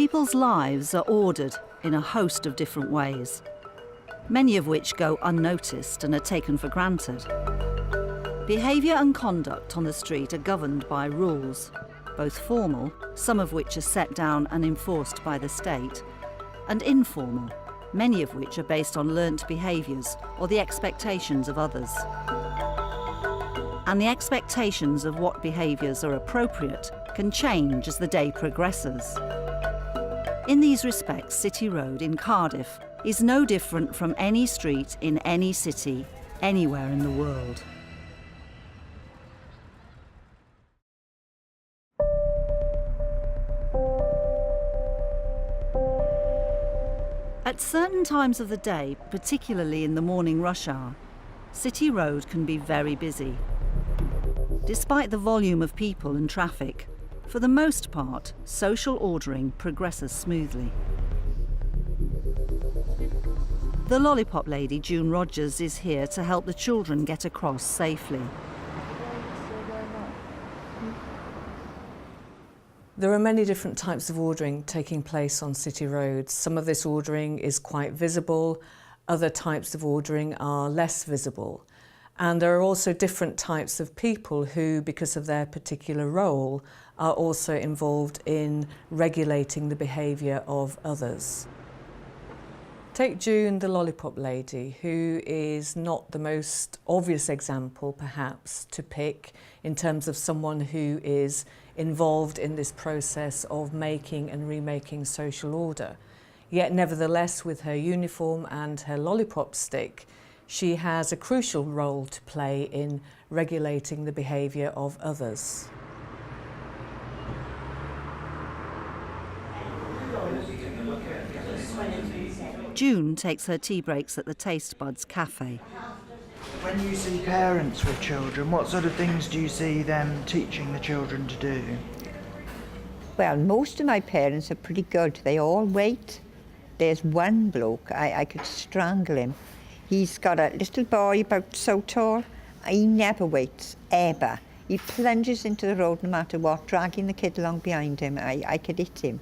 People's lives are ordered in a host of different ways, many of which go unnoticed and are taken for granted. Behaviour and conduct on the street are governed by rules, both formal, some of which are set down and enforced by the state, and informal, many of which are based on learnt behaviours or the expectations of others. And the expectations of what behaviours are appropriate can change as the day progresses. In these respects, City Road in Cardiff is no different from any street in any city, anywhere in the world. At certain times of the day, particularly in the morning rush hour, City Road can be very busy. Despite the volume of people and traffic, for the most part, social ordering progresses smoothly. The Lollipop Lady, June Rogers, is here to help the children get across safely. There are many different types of ordering taking place on City roads. Some of this ordering is quite visible, other types of ordering are less visible. And there are also different types of people who, because of their particular role, are also involved in regulating the behaviour of others. Take June, the Lollipop Lady, who is not the most obvious example, perhaps, to pick in terms of someone who is involved in this process of making and remaking social order. Yet, nevertheless, with her uniform and her lollipop stick, she has a crucial role to play in regulating the behaviour of others. June takes her tea breaks at the Taste Buds Cafe. When you see parents with children, what sort of things do you see them teaching the children to do? Well, most of my parents are pretty good. They all wait. There's one bloke, I could strangle him. He's got a little boy about so tall. He never waits, ever. He plunges into the road no matter what, dragging the kid along behind him. I could hit him,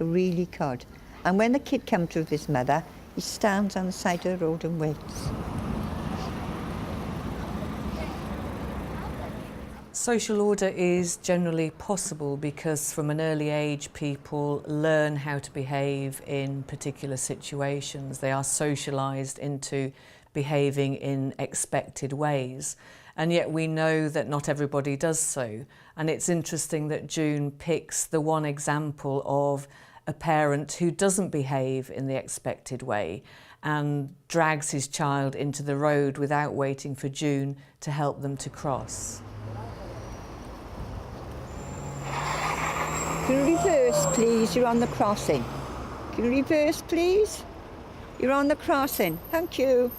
I really could. And when the kid comes with his mother, he stands on the side of the road and waits. Social order is generally possible because from an early age people learn how to behave in particular situations. They are socialised into behaving in expected ways. And yet we know that not everybody does so. And it's interesting that June picks the one example of a parent who doesn't behave in the expected way and drags his child into the road without waiting for June to help them to cross. Can you reverse, please? You're on the crossing. Can you reverse, please? You're on the crossing. Thank you.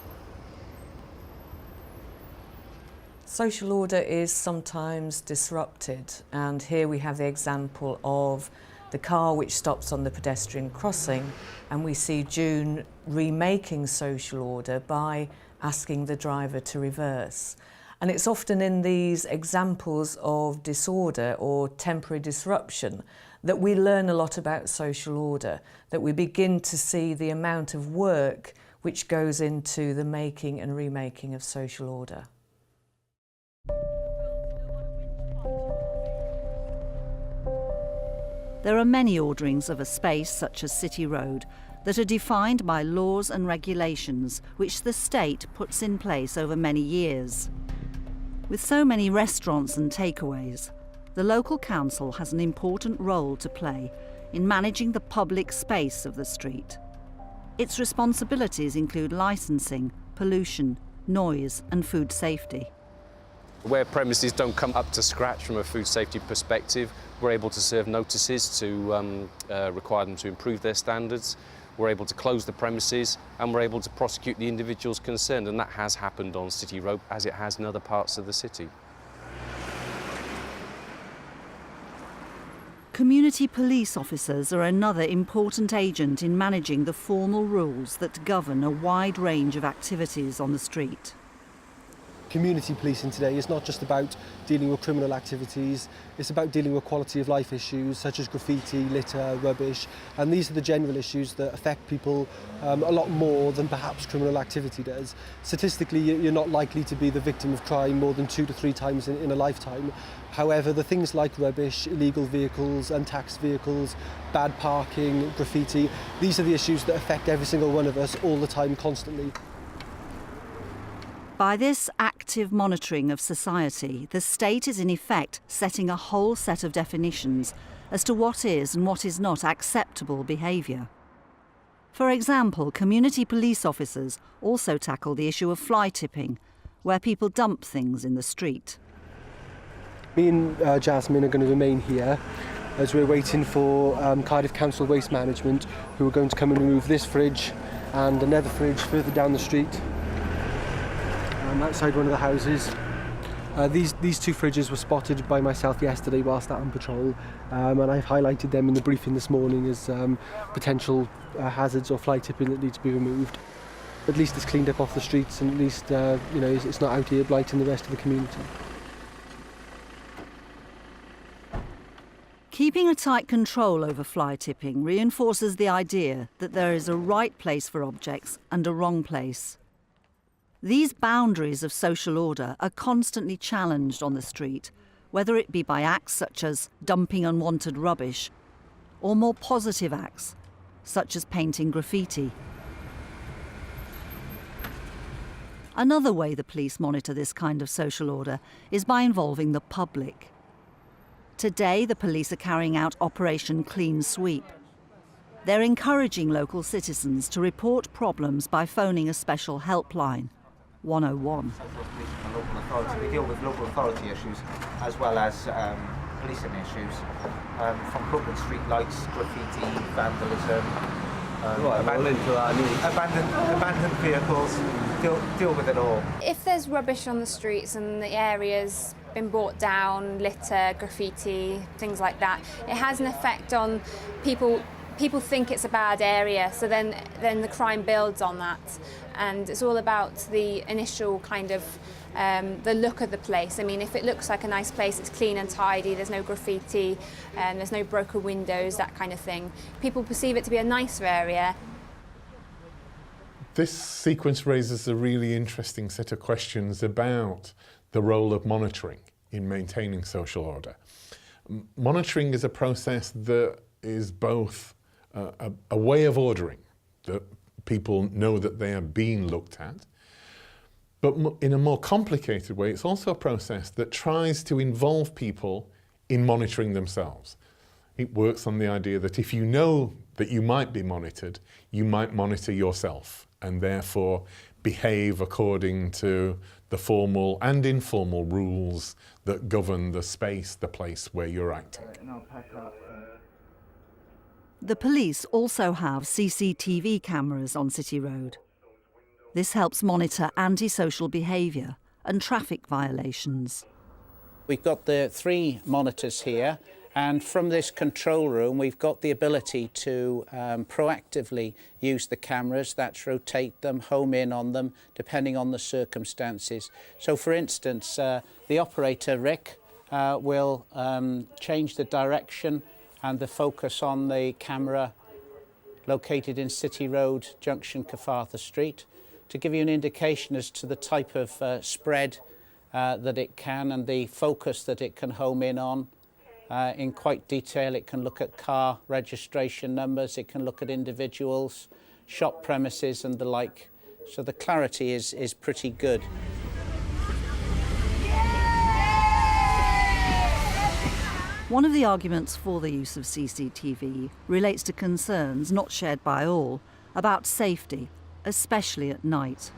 Social order is sometimes disrupted, and here we have the example of the car which stops on the pedestrian crossing, and we see June remaking social order by asking the driver to reverse. And it's often in these examples of disorder or temporary disruption that we learn a lot about social order, that we begin to see the amount of work which goes into the making and remaking of social order. There are many orderings of a space such as City Road that are defined by laws and regulations which the state puts in place over many years. With so many restaurants and takeaways, the local council has an important role to play in managing the public space of the street. Its responsibilities include licensing, pollution, noise and food safety. Where premises don't come up to scratch from a food safety perspective, we're able to serve notices to require them to improve their standards. We're able to close the premises and we're able to prosecute the individuals concerned, and that has happened on City Road as it has in other parts of the city. Community police officers are another important agent in managing the formal rules that govern a wide range of activities on the street. community policing today is not just about dealing with criminal activities, it's about dealing with quality of life issues such as graffiti, litter, rubbish, and these are the general issues that affect people a lot more than perhaps criminal activity does. Statistically, you're not likely to be the victim of crime more than 2 to 3 times in a lifetime. However, the things like rubbish, illegal vehicles, untaxed vehicles, bad parking, graffiti, these are the issues that affect every single one of us all the time, constantly. By this active monitoring of society, the state is in effect setting a whole set of definitions as to what is and what is not acceptable behaviour. For example, community police officers also tackle the issue of fly tipping, where people dump things in the street. Me and Jasmine are going to remain here as we're waiting for Cardiff Council Waste Management, who are going to come and remove this fridge and another fridge further down the street. Outside one of the houses. These 2 fridges were spotted by myself yesterday whilst out on patrol, and I've highlighted them in the briefing this morning as potential hazards or fly tipping that need to be removed. At least it's cleaned up off the streets, and at least it's not out here blighting the rest of the community. Keeping a tight control over fly tipping reinforces the idea that there is a right place for objects and a wrong place. These boundaries of social order are constantly challenged on the street, whether it be by acts such as dumping unwanted rubbish, or more positive acts, such as painting graffiti. Another way the police monitor this kind of social order is by involving the public. Today, the police are carrying out Operation Clean Sweep. They're encouraging local citizens to report problems by phoning a special helpline, 101. We deal with local authority issues as well as policing issues, from broken street lights, graffiti, vandalism, abandoned vehicles, deal with it all. If there's rubbish on the streets and the area's been brought down, litter, graffiti, things like that, it has an effect on people. People think it's a bad area, so then the crime builds on that. And it's all about the initial kind of the look of the place. I mean, if it looks like a nice place, it's clean and tidy, there's no graffiti, there's no broken windows, that kind of thing. People perceive it to be a nicer area. This sequence raises a really interesting set of questions about the role of monitoring in maintaining social order. Monitoring is a process that is both a way of ordering, that people know that they are being looked at, but in a more complicated way, it's also a process that tries to involve people in monitoring themselves. It works on the idea that if you know that you might be monitored, you might monitor yourself and therefore behave according to the formal and informal rules that govern the space, the place where you're acting. The police also have CCTV cameras on City Road. This helps monitor antisocial behaviour and traffic violations. We've got the 3 monitors here, and from this control room we've got the ability to proactively use the cameras. That's rotate them, home in on them, depending on the circumstances. So for instance, the operator, Rick, will change the direction and the focus on the camera located in City Road, Junction Cathartha Street, to give you an indication as to the type of spread that it can and the focus that it can home in on. In quite detail, it can look at car registration numbers, it can look at individuals, shop premises and the like. So the clarity is pretty good. One of the arguments for the use of CCTV relates to concerns, not shared by all, about safety, especially at night.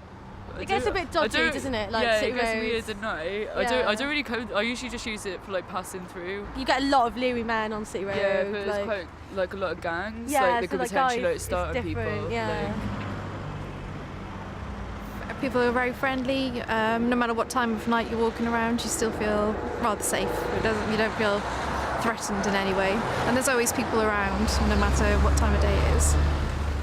It gets a bit dodgy, doesn't it? Like, yeah, it gets weird at night. Yeah. I don't really I usually just use it for like passing through. You get a lot of leery men on City Road. Yeah, but it's quite like a lot of gangs. Yeah, like they so could potentially like start on people. Yeah. People are very friendly. No matter what time of night you're walking around, you still feel rather safe. You don't feel threatened in any way. And there's always people around, no matter what time of day it is.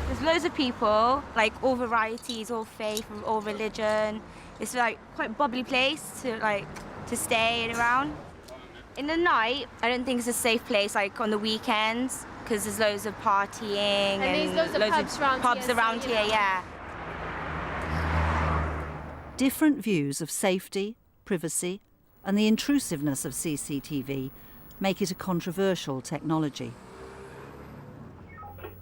There's loads of people, like all varieties, all faith, all religion. It's like quite a bubbly place to stay around. In the night, I don't think it's a safe place, like on the weekends, because there's loads of partying and there's loads of pubs around here, yeah. Different views of safety, privacy, and the intrusiveness of CCTV make it a controversial technology.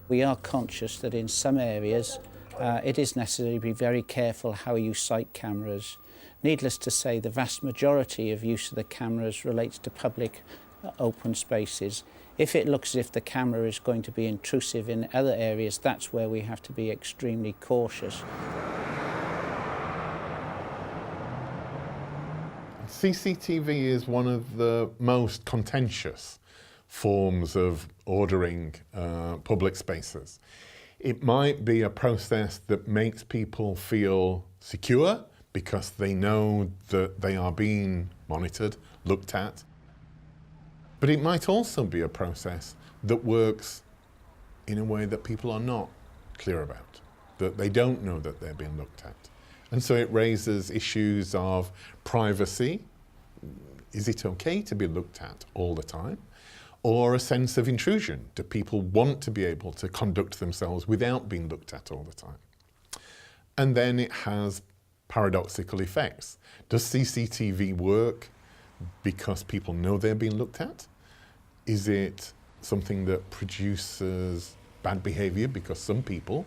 We are conscious that in some areas it is necessary to be very careful how you site cameras. Needless to say, the vast majority of use of the cameras relates to public open spaces. If it looks as if the camera is going to be intrusive in other areas, that's where we have to be extremely cautious. CCTV is one of the most contentious forms of ordering public spaces. It might be a process that makes people feel secure because they know that they are being monitored, looked at. But it might also be a process that works in a way that people are not clear about, that they don't know that they're being looked at. And so it raises issues of privacy. Is it okay to be looked at all the time? Or a sense of intrusion. Do people want to be able to conduct themselves without being looked at all the time? And then it has paradoxical effects. Does CCTV work because people know they're being looked at? Is it something that produces bad behavior because some people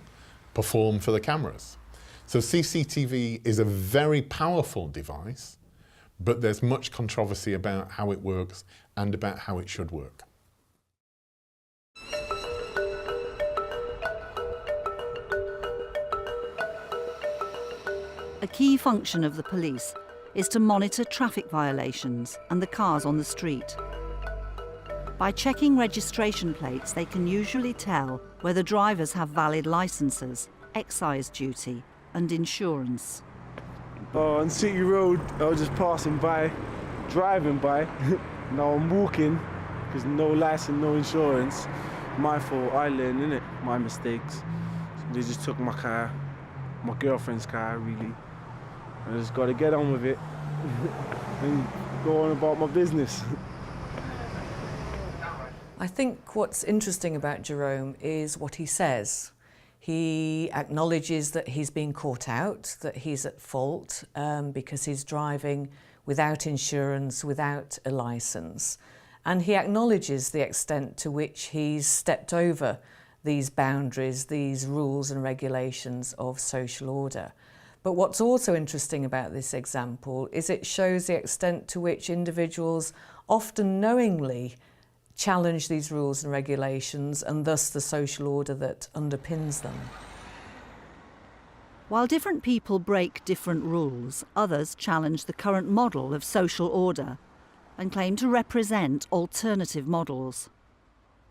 perform for the cameras? So CCTV is a very powerful device, but there's much controversy about how it works and about how it should work. A key function of the police is to monitor traffic violations and the cars on the street. By checking registration plates, they can usually tell whether drivers have valid licenses, excise duty, and insurance. On City Road, I was just passing by, driving by. Now I'm walking, because no license, no insurance. My fault, I learned, innit? My mistakes. They just took my car, my girlfriend's car, really. I just got to get on with it and go on about my business. I think what's interesting about Jerome is what he says. He acknowledges that he's been caught out, that he's at fault because he's driving without insurance, without a licence. And he acknowledges the extent to which he's stepped over these boundaries, these rules and regulations of social order. But what's also interesting about this example is it shows the extent to which individuals often knowingly challenge these rules and regulations and thus the social order that underpins them. While different people break different rules, others challenge the current model of social order and claim to represent alternative models.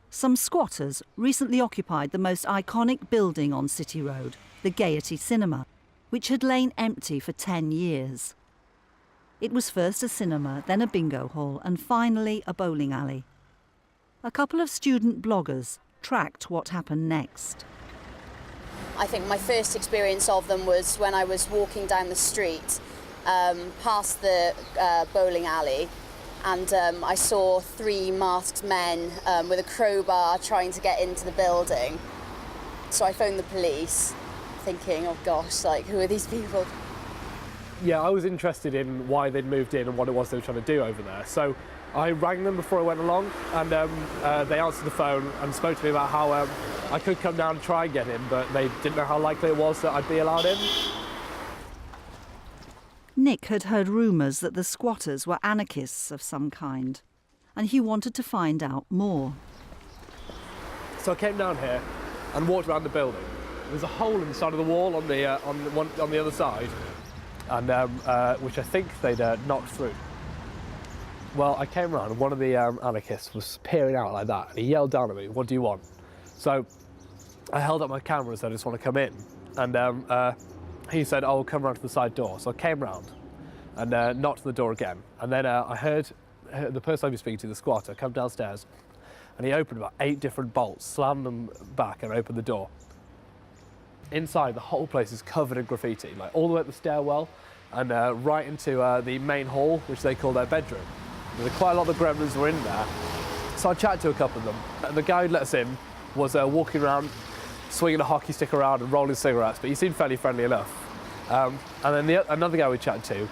Some squatters recently occupied the most iconic building on City Road, the Gaiety Cinema, which had lain empty for 10 years. It was first a cinema, then a bingo hall, and finally a bowling alley. A couple of student bloggers tracked what happened next. I think my first experience of them was when I was walking down the street past the bowling alley, and I saw 3 masked men with a crowbar trying to get into the building. So I phoned the police, thinking, oh gosh, like, who are these people? Yeah, I was interested in why they'd moved in and what it was they were trying to do over there. So I rang them before I went along, and they answered the phone and spoke to me about how I could come down and try and get in, but they didn't know how likely it was that I'd be allowed in. Nick had heard rumours that the squatters were anarchists of some kind, and he wanted to find out more. So I came down here and walked around the building. There's a hole in the side of the wall on the other side, and which I think they'd knocked through. Well, I came around and one of the anarchists was peering out like that, and he yelled down at me, "What do you want?" So I held up my camera and said, "I just want to come in." And he said, "Oh, come round to the side door." So I came round and knocked on the door again. And then I heard the person I was speaking to, the squatter, come downstairs, and he opened about 8 different bolts, slammed them back and opened the door. Inside, the whole place is covered in graffiti, like all the way up the stairwell, and right into the main hall, which they call their bedroom. There's quite a lot of the gremlins were in there. So I chatted to a couple of them. The guy who let us in was walking around, swinging a hockey stick around and rolling cigarettes, but he seemed fairly friendly enough. And then another guy we chatted to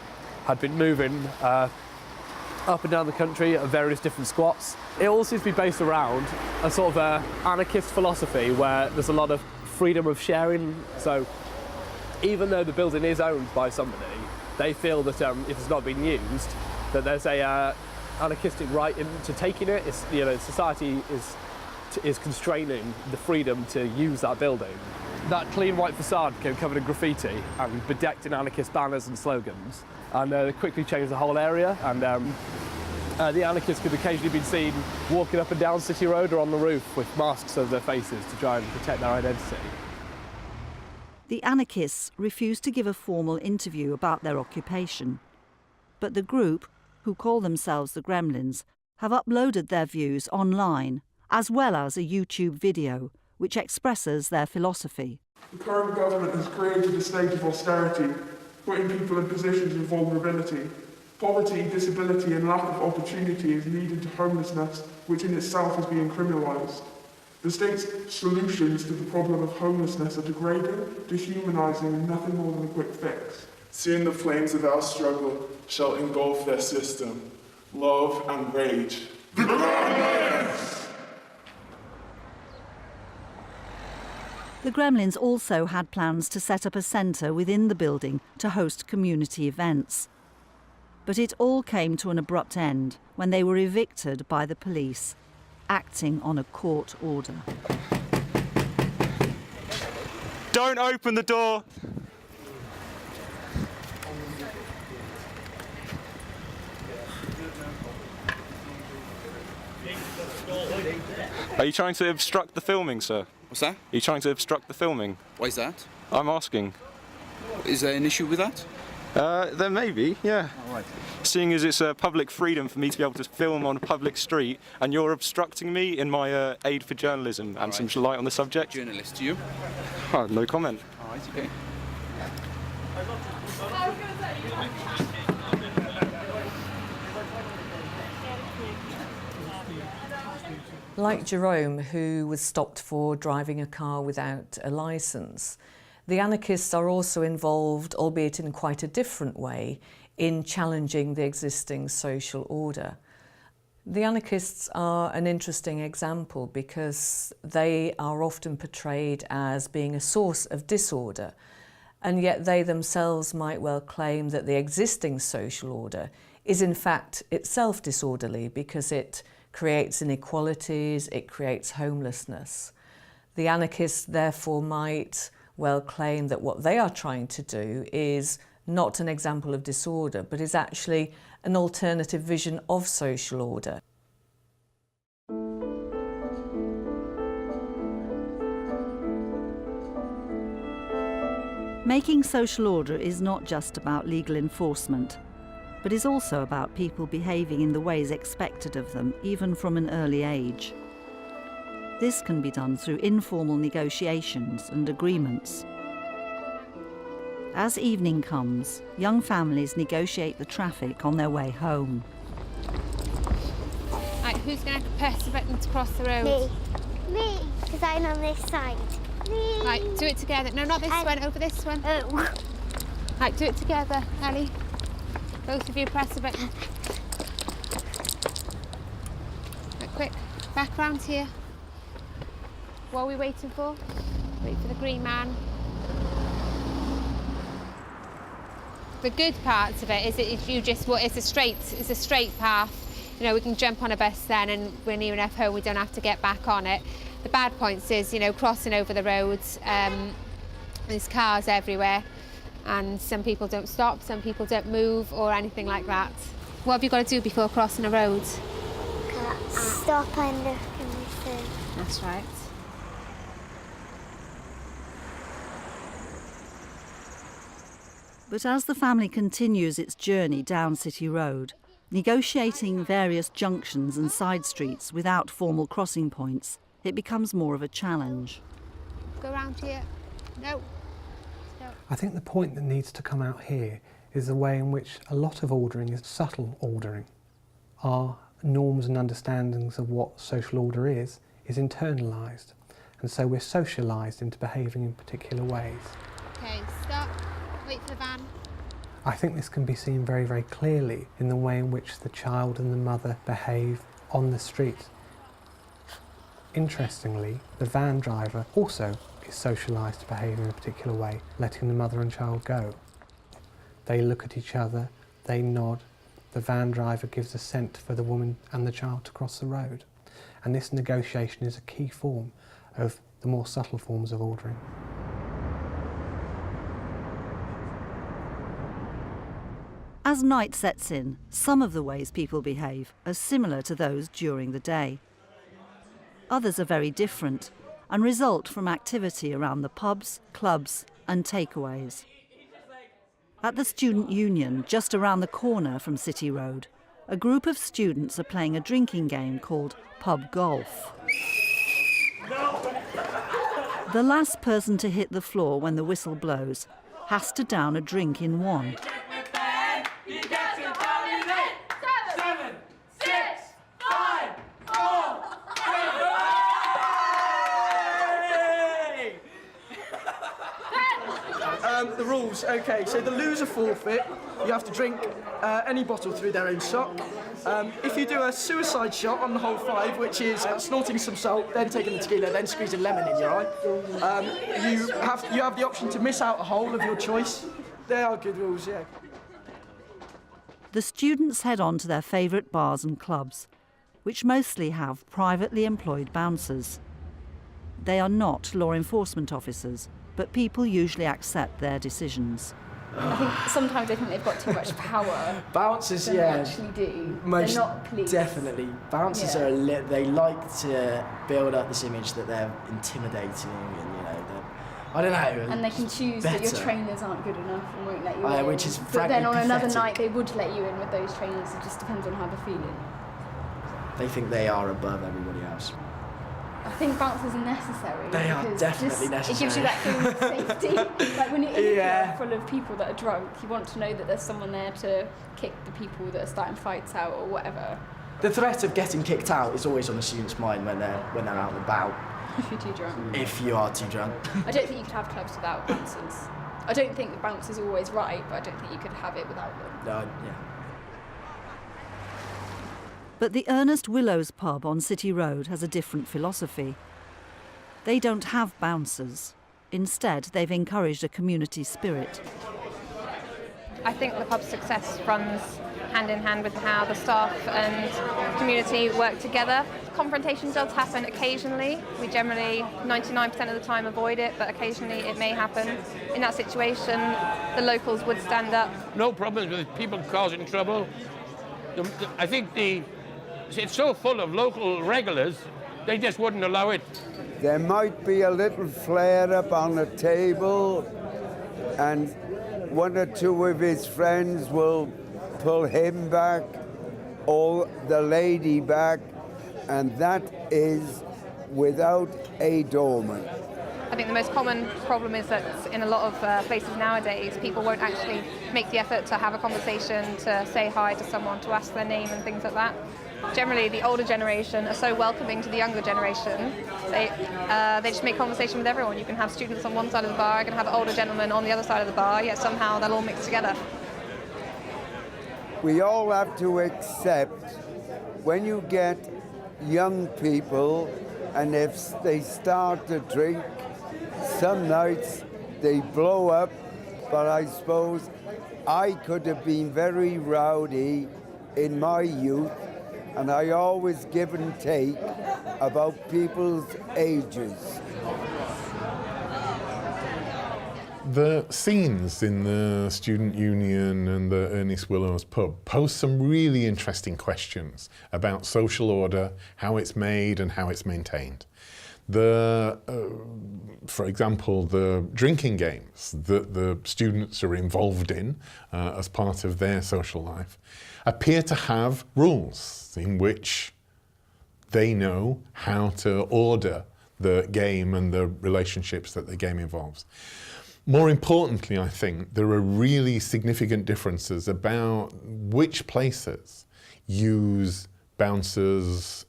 had been moving up and down the country at various different squats. It all seems to be based around a sort of anarchist philosophy where there's a lot of freedom of sharing. So even though the building is owned by somebody, they feel that if it's not being used, that there's a anarchistic right into taking it. It's, you know, society is constraining the freedom to use that building. That clean white facade became covered in graffiti and bedecked in anarchist banners and slogans, and they quickly changed the whole area. And the anarchists could occasionally be seen walking up and down City Road or on the roof with masks over their faces to try and protect their identity. The anarchists refused to give a formal interview about their occupation, but the group, who call themselves the Gremlins, have uploaded their views online, as well as a YouTube video which expresses their philosophy. The current government has created a state of austerity, putting people in positions of vulnerability. Poverty, disability and lack of opportunity is leading to homelessness, which in itself is being criminalised. The state's solutions to the problem of homelessness are degrading, dehumanising and nothing more than a quick fix. Soon the flames of our struggle shall engulf their system. Love and rage. The Gremlins! The Gremlins also had plans to set up a centre within the building to host community events. But it all came to an abrupt end when they were evicted by the police, acting on a court order. Don't open the door! Are you trying to obstruct the filming, sir? What's that? Are you trying to obstruct the filming? Why is that? I'm asking. Is there an issue with that? There may be, yeah. All right. Seeing as it's a public freedom for me to be able to film on a public street, and you're obstructing me in my aid for journalism and some light on the subject. Journalist, you? No comment. All right, okay. Like Jerome, who was stopped for driving a car without a licence, the anarchists are also involved, albeit in quite a different way, in challenging the existing social order. The anarchists are an interesting example because they are often portrayed as being a source of disorder, and yet they themselves might well claim that the existing social order is in fact itself disorderly because it creates inequalities, it creates homelessness. The anarchists therefore might well claim that what they are trying to do is not an example of disorder, but is actually an alternative vision of social order. Making social order is not just about legal enforcement, but is also about people behaving in the ways expected of them, even from an early age. This can be done through informal negotiations and agreements. As evening comes, young families negotiate the traffic on their way home. Right, who's going to press the button to cross the road? Me. Me, because I'm on this side. Me. Right, do it together. No, not this one, over this one. Oh. Right, do it together, Ellie. Both of you press the button. Quick, back round here. What are we waiting for? Wait for the green man. The good parts of it is that if you just, it's a straight path. You know, we can jump on a bus then, and we're near enough home, we don't have to get back on it. The bad points is, you know, crossing over the roads. There's cars everywhere, and some people don't stop, some people don't move, or anything like that. What have you got to do before crossing a road? Stop and look and listen. That's right. But as the family continues its journey down City Road, negotiating various junctions and side streets without formal crossing points, it becomes more of a challenge. Go round here. No. I think the point that needs to come out here is the way in which a lot of ordering is subtle ordering. Our norms and understandings of what social order is internalised, and so we're socialised into behaving in particular ways. Okay, stop. Wait for the van. I think this can be seen very, very clearly in the way in which the child and the mother behave on the street. Interestingly, the van driver also is socialised to behave in a particular way, letting the mother and child go. They look at each other, they nod, the van driver gives assent for the woman and the child to cross the road. And this negotiation is a key form of the more subtle forms of ordering. As night sets in, some of the ways people behave are similar to those during the day. Others are very different and result from activity around the pubs, clubs and takeaways. At the Student Union, just around the corner from City Road, a group of students are playing a drinking game called Pub Golf. The last person to hit the floor when the whistle blows has to down a drink in one. The rules, okay, so the loser forfeit, you have to drink any bottle through their own sock. If you do a suicide shot on the hole 5, which is snorting some salt, then taking the tequila, then squeezing lemon in your eye, you have the option to miss out a hole of your choice. They are good rules, yeah. The students head on to their favourite bars and clubs, which mostly have privately employed bouncers. They are not law enforcement officers, but people usually accept their decisions. I think sometimes they think they've got too much power. Bouncers, than yeah. They actually do. Most they're not police. Definitely. Bouncers Yeah. are they like to build up this image that they're intimidating and, I don't know. And they can choose that your better. trainers aren't good enough and won't let you in. Which is but then on frankly another pathetic. night they would let you in with those trainers. It just depends on how they're feeling. They think they are above everybody else. I think bouncers are necessary. They are because definitely It gives you that feeling of safety. Like when you're in a Yeah. club full of people that are drunk, you want to know that there's someone there to kick the people that are starting fights out or whatever. The threat of getting kicked out is always on the student's mind when they're out and about. If you're too drunk. If you are too drunk. I don't think you could have clubs without bouncers. I don't think the bouncer's always right, but I don't think you could have it without them. Yeah. But the Ernest Willows pub on City Road has a different philosophy. They don't have bouncers. Instead, they've encouraged a community spirit. I think the pub's success runs hand in hand with how the staff and community work together. Confrontation does happen occasionally. We generally, 99% of the time, avoid it, but occasionally it may happen. In that situation, the locals would stand up. No problems with people causing trouble. I think it's so full of local regulars, they just wouldn't allow it. There might be a little flare-up on the table, and one or two of his friends will pull him back or the lady back, and that is without a doorman. I think the most common problem is that in a lot of places nowadays, people won't actually make the effort to have a conversation, to say hi to someone, to ask their name and things like that. Generally, the older generation are so welcoming to the younger generation. They just make conversation with everyone. You can have students on one side of the bar, you can have older gentlemen on the other side of the bar, yet somehow they'll all mix together. We all have to accept when you get young people and if they start to drink, some nights they blow up, but I suppose I could have been very rowdy in my youth, and I always give and take about people's ages. The scenes in the Student Union and the Ernest Willows pub pose some really interesting questions about social order, how it's made and how it's maintained. For example, the drinking games that the students are involved in as part of their social life appear to have rules in which they know how to order the game and the relationships that the game involves. More importantly, I think there are really significant differences about which places use bouncers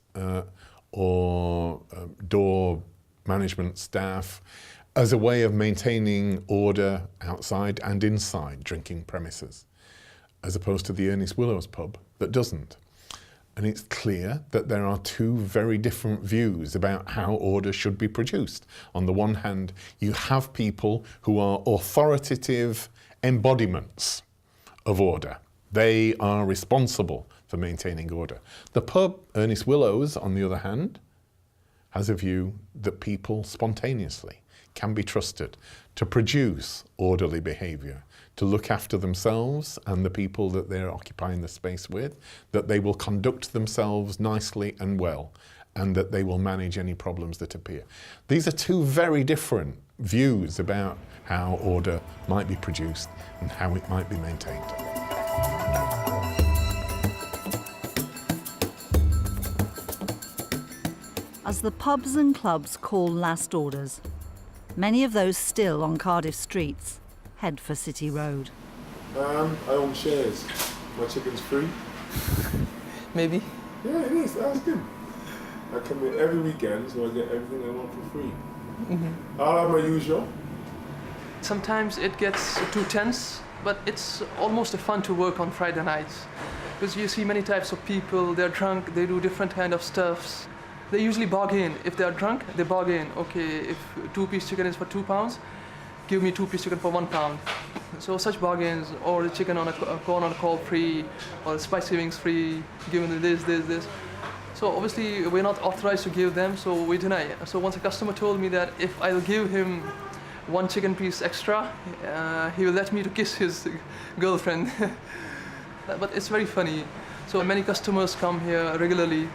or door management staff as a way of maintaining order outside and inside drinking premises, as opposed to the Ernest Willows pub that doesn't. And it's clear that there are two very different views about how order should be produced. On the one hand, you have people who are authoritative embodiments of order. They are responsible for maintaining order. The pub, Ernest Willows, on the other hand, has a view that people spontaneously can be trusted to produce orderly behaviour, to look after themselves and the people that they're occupying the space with, that they will conduct themselves nicely and well, and that they will manage any problems that appear. These are two very different views about how order might be produced and how it might be maintained. As the pubs and clubs call last orders, many of those still on Cardiff streets head for City Road. I own shares. My chicken's free. Maybe. Yeah, it is. That's good. I come in every weekend, so I get everything I want for free. I'll have my usual. Sometimes it gets too tense, but it's almost fun to work on Friday nights. Because you see many types of people, they're drunk, they do different kind of stuffs. They usually bargain. If they're drunk, they bargain. Okay, if 2-piece chicken is for £2, give me 2-piece chicken for £1. So such bargains, or the chicken on a corn on a cob free, or spicy wings free, give me this. So obviously we're not authorized to give them, so we deny it. So once a customer told me that if I'll give him 1 chicken piece extra, he will let me to kiss his girlfriend. But it's very funny. So many customers come here regularly,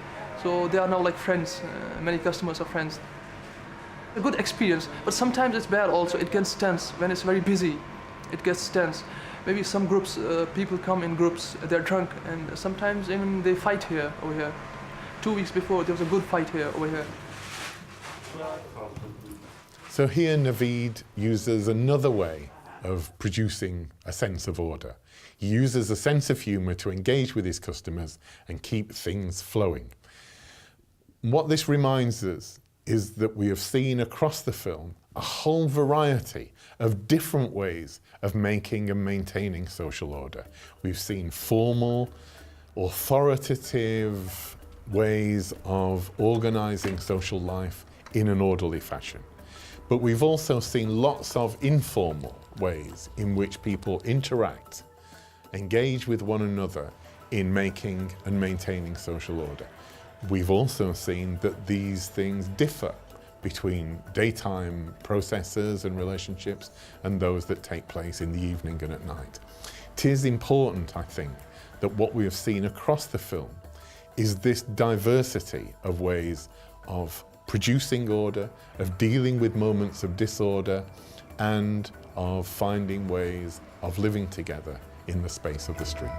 so they are now like friends. Many customers are friends. A good experience, but sometimes it's bad also. It gets tense when it's very busy. It gets tense. Maybe some groups, people come in groups, they're drunk, and sometimes even they fight here, over here. 2 weeks before, there was a good fight here, over here. So here Naveed uses another way of producing a sense of order. He uses a sense of humour to engage with his customers and keep things flowing. What this reminds us is that we have seen across the film a whole variety of different ways of making and maintaining social order. We've seen formal, authoritative ways of organising social life in an orderly fashion. But we've also seen lots of informal ways in which people interact, engage with one another in making and maintaining social order. We've also seen that these things differ between daytime processes and relationships and those that take place in the evening and at night. It is important, I think, that what we have seen across the film is this diversity of ways of producing order, of dealing with moments of disorder, and of finding ways of living together in the space of the street.